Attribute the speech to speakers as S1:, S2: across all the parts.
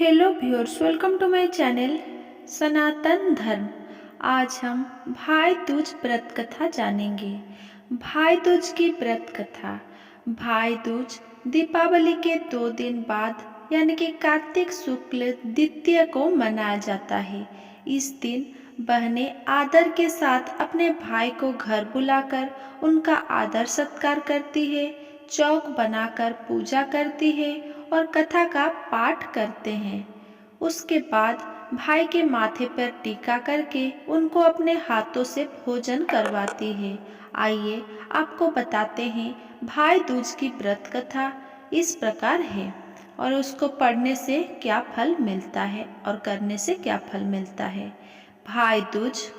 S1: Hello viewers, welcome to my channel Sanatan Dharma. आज हम भाई दूज व्रत कथा जानेंगे। भाई दूज की व्रत कथा। भाई दूज दीपावली के 2 दिन बाद यानी कि कार्तिक शुक्ल द्वितीय को मनाया जाता है। इस दिन बहनें आदर के साथ अपने भाई को घर बुलाकर उनका आदर सत्कार करती है, चौक बनाकर पूजा करती है और कथा का पाठ करते हैं। उसके बाद भाई के माथे पर टीका करके उनको अपने हाथों से भोजन करवाती है। आइए आपको बताते हैं भाई दूज की व्रत कथा इस प्रकार है और उसको पढ़ने से क्या फल मिलता है और करने से क्या फल मिलता है। भाई दूज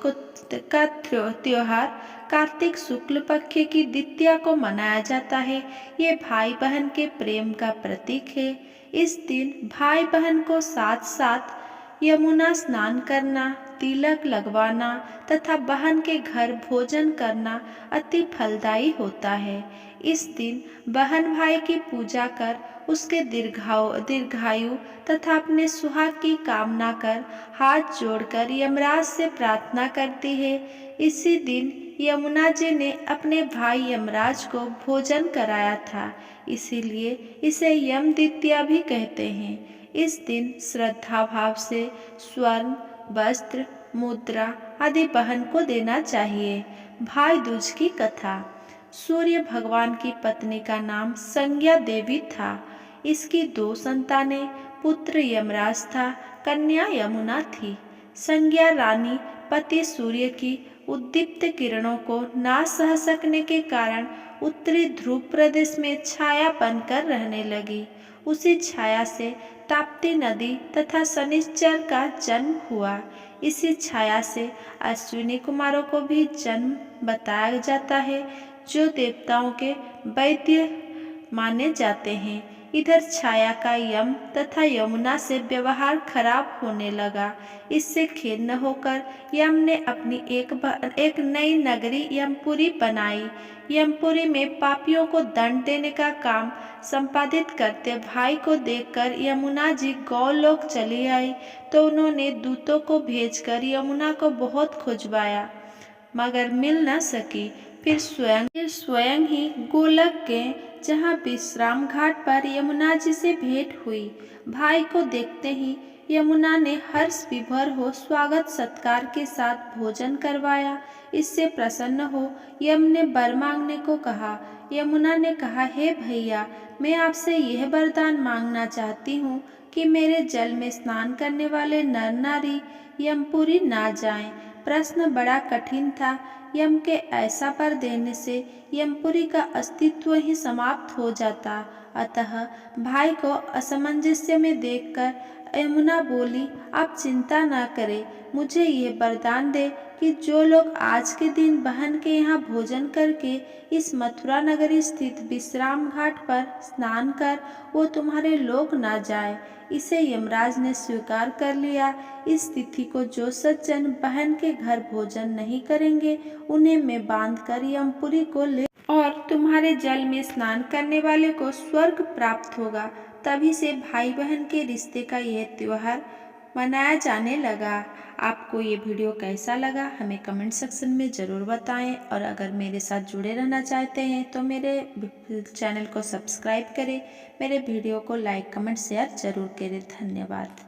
S1: का त्योहार कार्तिक शुक्ल पक्ष की द्वितीया को मनाया जाता है। ये भाई बहन के प्रेम का प्रतीक है। इस दिन भाई बहन को साथ साथ यमुना स्नान करना, तिलक लगवाना तथा बहन के घर भोजन करना अति फलदायी होता है। इस दिन बहन भाई की पूजा कर उसके दीर्घायु तथा अपने सुहाग की कामना कर हाथ जोड़कर यमराज से प्रार्थना करती है। इसी दिन यमुना जी ने अपने भाई यमराज को भोजन कराया था, इसीलिए इसे यम द्वितीया भी कहते हैं। इस दिन श्रद्धा भाव से स्वर्ण, वस्त्र, मुद्रा आदि बहन को देना चाहिए। भाई दूज की कथा। सूर्य भगवान की पत्नी का नाम संज्ञा देवी था। इसकी 2 संतानें, पुत्र यमराज था, कन्या यमुना थी। संज्ञा रानी पति सूर्य की उद्दीप्त किरणों को ना सह सकने के कारण उत्तरी ध्रुव प्रदेश में छाया बनकर रहने लगी। उसी छाया से ताप्ती नदी तथा शनिश्चर का जन्म हुआ। इसी छाया से अश्विनी कुमारों को भी जन्म बताया जाता है, जो देवताओं के वैद्य माने जाते हैं। इधर छाया का यम तथा यमुना से व्यवहार खराब होने लगा। इससे खिन्न होकर यम ने अपनी एक नई नगरी यमपुरी बनाई। यमपुरी में पापियों को दंड देने का काम संपादित करते भाई को देखकर यमुना जी गौलोक चली आई, तो उन्होंने दूतों को भेजकर यमुना को बहुत खुजवाया मगर मिल न सकी। फिर स्वयं ही गोलक गए, जहाँ विश्राम घाट पर यमुना जी से भेंट हुई। भाई को देखते ही यमुना ने हर्ष विभोर हो स्वागत सत्कार के साथ भोजन करवाया। इससे प्रसन्न हो यम ने वर मांगने को कहा। यमुना ने कहा, हे भैया, मैं आपसे यह वरदान मांगना चाहती हूँ कि मेरे जल में स्नान करने वाले नर नारी यमपुरी ना जाएं। प्रश्न बड़ा कठिन था। यम के ऐसा वर देने से यमपुरी का अस्तित्व ही समाप्त हो जाता। अतः भाई को असमंजस्य में देखकर यमुना बोली, आप चिंता न करें, मुझे ये वरदान दे कि जो लोग आज के दिन बहन के यहाँ भोजन करके इस मथुरा नगरी स्थित विश्राम घाट पर स्नान कर वो तुम्हारे लोक ना जाए। इसे यमराज ने स्वीकार कर लिया। इस तिथि को जो सज्जन बहन के घर भोजन नहीं करेंगे, उन्हें मैं बांधकर यमपुरी को ले और तुम्हारे जल में स्नान करने वाले को स्वर्ग प्राप्त होगा। तभी से भाई बहन के रिश्ते का यह त्योहार मनाया जाने लगा। आपको ये वीडियो कैसा लगा हमें कमेंट सेक्शन में ज़रूर बताएं और अगर मेरे साथ जुड़े रहना चाहते हैं तो मेरे चैनल को सब्सक्राइब करें, मेरे वीडियो को लाइक कमेंट शेयर ज़रूर करें। धन्यवाद।